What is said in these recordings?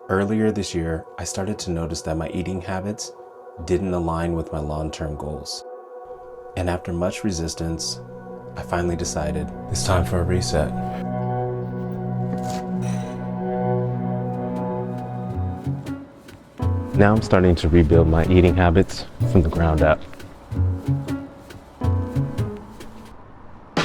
Earlier this year, I started to notice that my eating habits didn't align with my long-term goals. And after much resistance, I finally decided it's time for a reset. Now I'm starting to rebuild my eating habits from the ground up.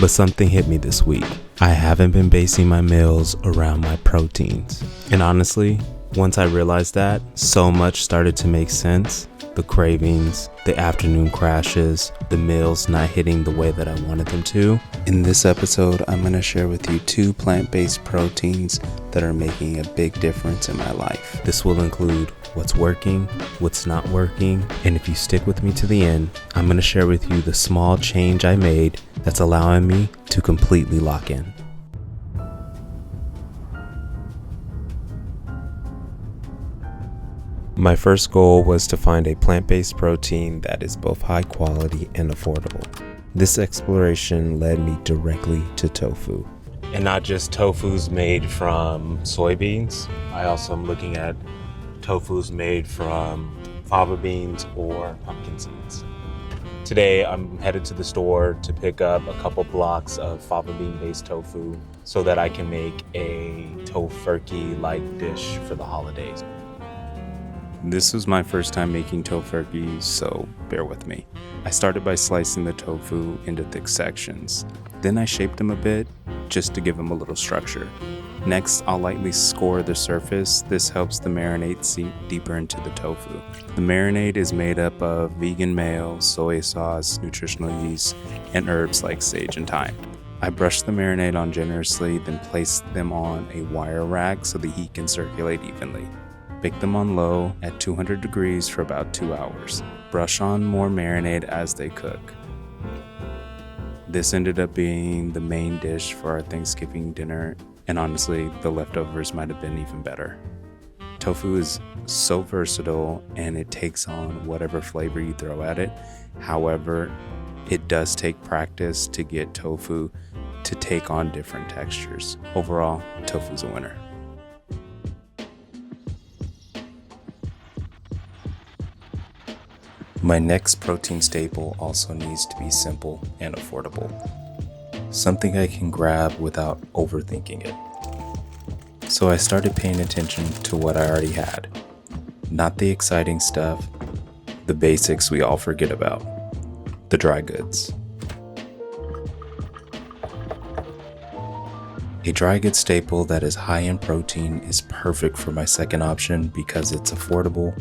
But something hit me this week. I haven't been basing my meals around my proteins. And honestly, once I realized that, so much started to make sense. The cravings, the afternoon crashes, the meals not hitting the way that I wanted them to. In this episode, I'm going to share with you 2 plant-based proteins that are making a big difference in my life. This will include what's working, what's not working, and if you stick with me to the end, I'm going to share with you the small change I made that's allowing me to completely lock in. My first goal was to find a plant-based protein that is both high quality and affordable. This exploration led me directly to tofu. And not just tofus made from soybeans. I also am looking at tofus made from fava beans or pumpkin seeds. Today I'm headed to the store to pick up a couple blocks of fava bean based tofu so that I can make a tofurkey-like dish for the holidays. This was my first time making tofurkey, so bear with me. I started by slicing the tofu into thick sections. Then I shaped them a bit, just to give them a little structure. Next, I'll lightly score the surface. This helps the marinade sink deeper into the tofu. The marinade is made up of vegan mayo, soy sauce, nutritional yeast, and herbs like sage and thyme. I brush the marinade on generously, then place them on a wire rack so the heat can circulate evenly. Bake them on low at 200 degrees for about 2 hours. Brush on more marinade as they cook. This ended up being the main dish for our Thanksgiving dinner, and honestly, the leftovers might have been even better. Tofu is so versatile and it takes on whatever flavor you throw at it. However, it does take practice to get tofu to take on different textures. Overall, tofu's a winner. My next protein staple also needs to be simple and affordable. Something I can grab without overthinking it. So I started paying attention to what I already had. Not the exciting stuff, the basics we all forget about. The dry goods. A dry goods staple that is high in protein is perfect for my second option because it's affordable,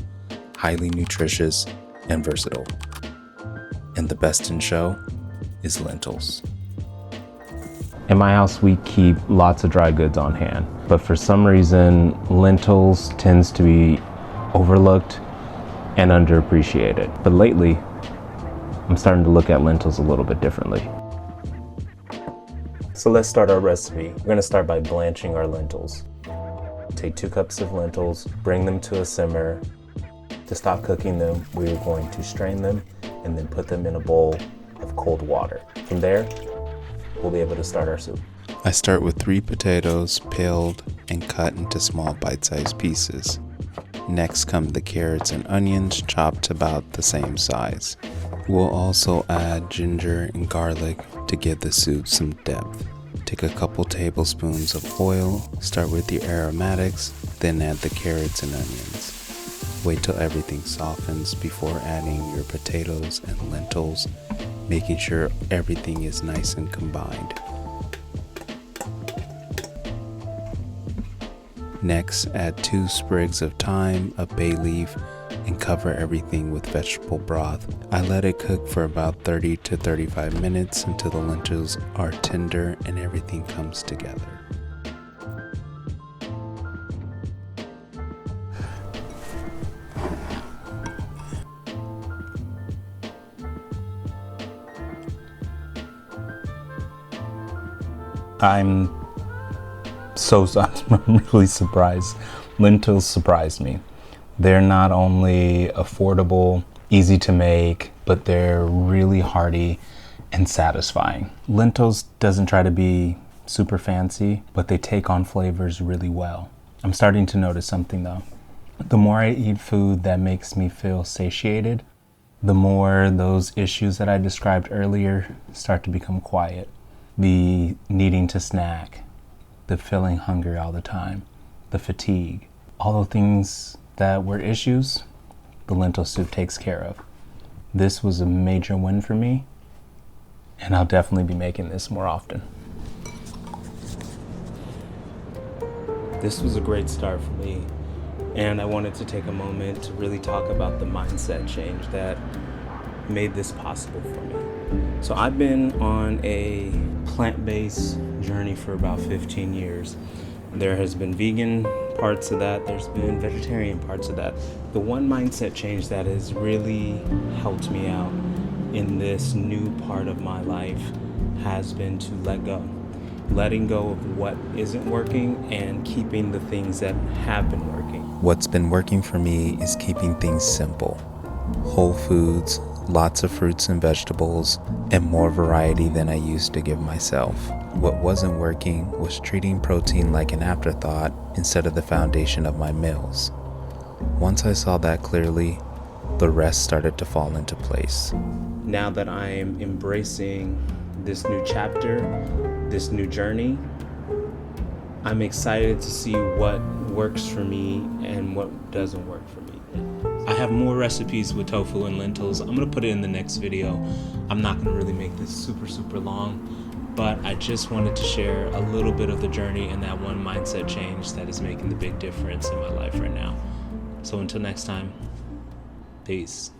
highly nutritious, and versatile. And the best in show is lentils. In my house, we keep lots of dry goods on hand, but for some reason, lentils tends to be overlooked and underappreciated. But lately, I'm starting to look at lentils a little bit differently. So let's start our recipe. We're gonna start by blanching our lentils. Take 2 cups of lentils, bring them to a simmer. To stop cooking them, we are going to strain them and then put them in a bowl of cold water. From there, we'll be able to start our soup. I start with 3 potatoes peeled and cut into small bite-sized pieces. Next come the carrots and onions chopped about the same size. We'll also add ginger and garlic to give the soup some depth. Take a couple tablespoons of oil, start with your aromatics, then add the carrots and onions. Wait till everything softens before adding your potatoes and lentils, making sure everything is nice and combined. Next, add 2 sprigs of thyme, a bay leaf, and cover everything with vegetable broth. I let it cook for about 30 to 35 minutes until the lentils are tender and everything comes together. I'm really surprised. Lentils surprised me. They're not only affordable, easy to make, but they're really hearty and satisfying. Lentils doesn't try to be super fancy, but they take on flavors really well. I'm starting to notice something though. The more I eat food that makes me feel satiated, the more those issues that I described earlier start to become quiet. The needing to snack, the feeling hungry all the time, the fatigue, all the things that were issues, the lentil soup takes care of. This was a major win for me, and I'll definitely be making this more often. This was a great start for me, and I wanted to take a moment to really talk about the mindset change that made this possible for me. So I've been on a plant-based journey for about 15 years. There has been vegan parts of that, there's been vegetarian parts of that. The one mindset change that has really helped me out in this new part of my life has been to let go. Letting go of what isn't working and keeping the things that have been working. What's been working for me is keeping things simple. Whole foods, lots of fruits and vegetables, and more variety than I used to give myself. What wasn't working was treating protein like an afterthought instead of the foundation of my meals. Once I saw that clearly, the rest started to fall into place. Now that I am embracing this new chapter, this new journey, I'm excited to see what works for me and what doesn't work for me. I have more recipes with tofu and lentils. I'm gonna put it in the next video. I'm not gonna really make this super long, but I just wanted to share a little bit of the journey and that one mindset change that is making the big difference in my life right now. So until next time, peace.